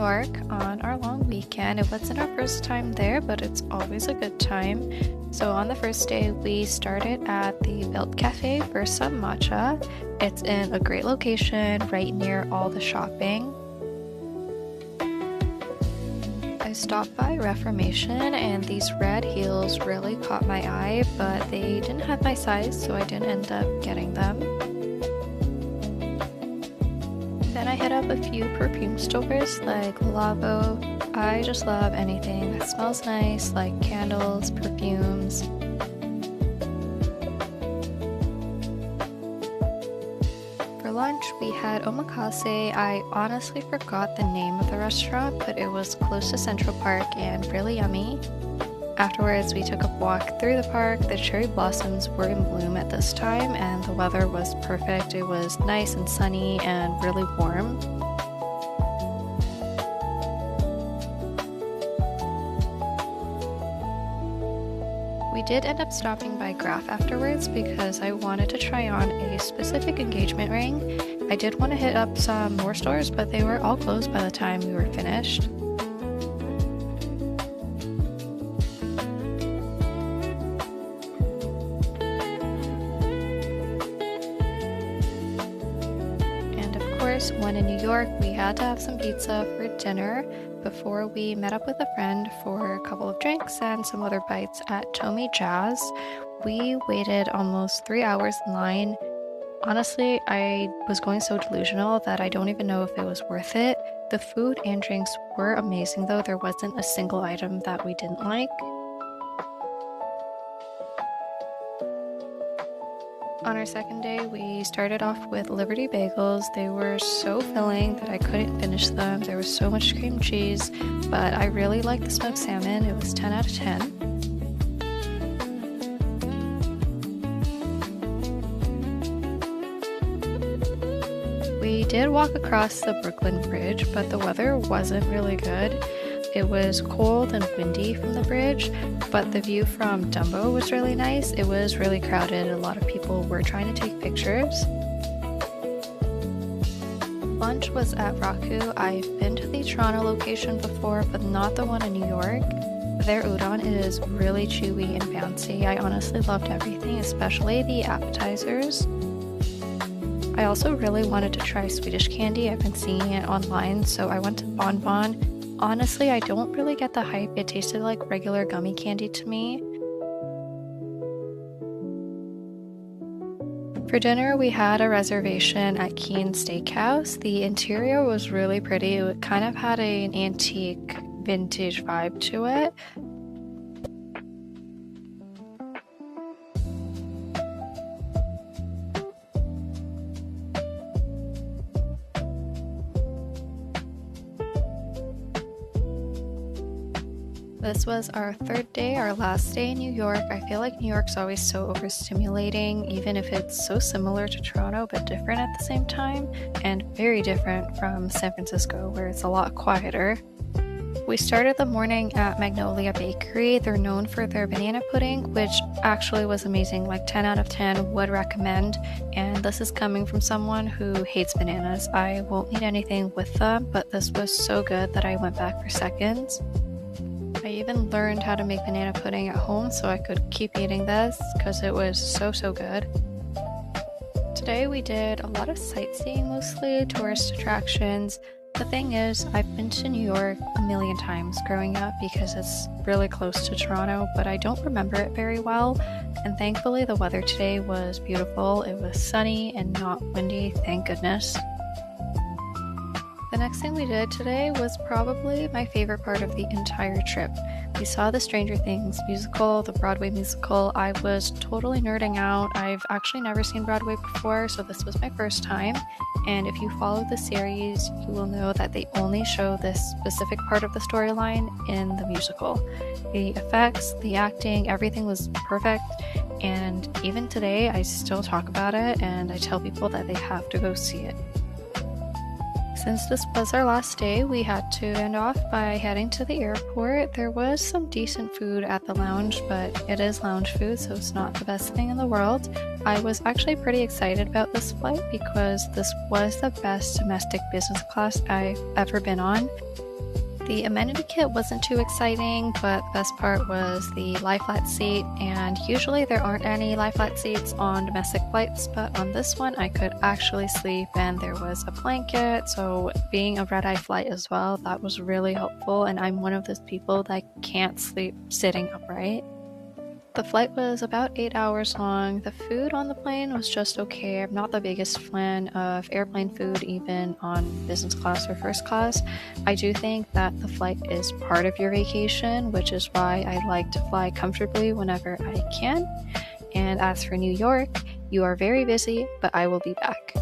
York on our long weekend. It wasn't our first time there, but it's always a good time. So on the first day, we started at the Built Cafe for some matcha. It's in a great location right near all the shopping. I stopped by Reformation and these red heels really caught my eye, but they didn't have my size, so I didn't end up getting them. Then I hit up a few perfume stores like Lavo. I just love anything that smells nice, like candles, perfumes. For lunch, we had omakase. I honestly forgot the name of the restaurant, but it was close to Central Park and really yummy. Afterwards, we took a walk through the park. The cherry blossoms were in bloom at this time and the weather was perfect. It was nice and sunny and really warm. We did end up stopping by Graf afterwards because I wanted to try on a specific engagement ring. I did want to hit up some more stores, but they were all closed by the time we were finished. When in New York, we had to have some pizza for dinner before we met up with a friend for a couple of drinks and some other bites at Tommy Jazz. We waited almost 3 hours in line. Honestly, I was going so delusional that I don't even know if it was worth it. The food and drinks were amazing though. There wasn't a single item that we didn't like. On our second day, we started off with Liberty Bagels. They were so filling that I couldn't finish them. There was so much cream cheese, but I really liked the smoked salmon. It was 10 out of 10. We did walk across the Brooklyn Bridge, but the weather wasn't really good. It was cold and windy from the bridge, but the view from Dumbo was really nice. It was really crowded. A lot of people were trying to take pictures. Lunch was at Raku. I've been to the Toronto location before, but not the one in New York. Their udon is really chewy and bouncy. I honestly loved everything, especially the appetizers. I also really wanted to try Swedish candy. I've been seeing it online, so I went to Bon Bon. Honestly, I don't really get the hype. It tasted like regular gummy candy to me. For dinner, we had a reservation at Keen's Steakhouse. The interior was really pretty. It kind of had an antique vintage vibe to it. This was our third day, our last day in New York. I feel like New York's always so overstimulating, even if it's so similar to Toronto but different at the same time, and very different from San Francisco, where it's a lot quieter. We started the morning at Magnolia Bakery. They're known for their banana pudding, which actually was amazing, like 10 out of 10, would recommend. And this is coming from someone who hates bananas. I won't eat anything with them, but this was so good that I went back for seconds. I even learned how to make banana pudding at home so I could keep eating this because it was so good. Today we did a lot of sightseeing, mostly tourist attractions. The thing is, I've been to New York a million times growing up because it's really close to Toronto, but I don't remember it very well. And thankfully the weather today was beautiful. It was sunny and not windy, thank goodness. The next thing we did today was probably my favorite part of the entire trip. We saw the Stranger Things musical, the Broadway musical. I was totally nerding out. I've actually never seen Broadway before, so this was my first time. And if you follow the series, you will know that they only show this specific part of the storyline in the musical. The effects, the acting, everything was perfect. And even today, I still talk about it and I tell people that they have to go see it. Since this was our last day, we had to end off by heading to the airport. There was some decent food at the lounge, but it is lounge food, so it's not the best thing in the world. I was actually pretty excited about this flight because this was the best domestic business class I've ever been on. The amenity kit wasn't too exciting, but the best part was the lie flat seat, and usually there aren't any lie flat seats on domestic flights, but on this one I could actually sleep and there was a blanket, so being a red-eye flight as well, that was really helpful, and I'm one of those people that can't sleep sitting upright. The flight was about 8 hours long. The food on the plane was just okay. I'm not the biggest fan of airplane food, even on business class or first class. I do think that the flight is part of your vacation, which is why I like to fly comfortably whenever I can. And as for New York, you are very busy, but I will be back.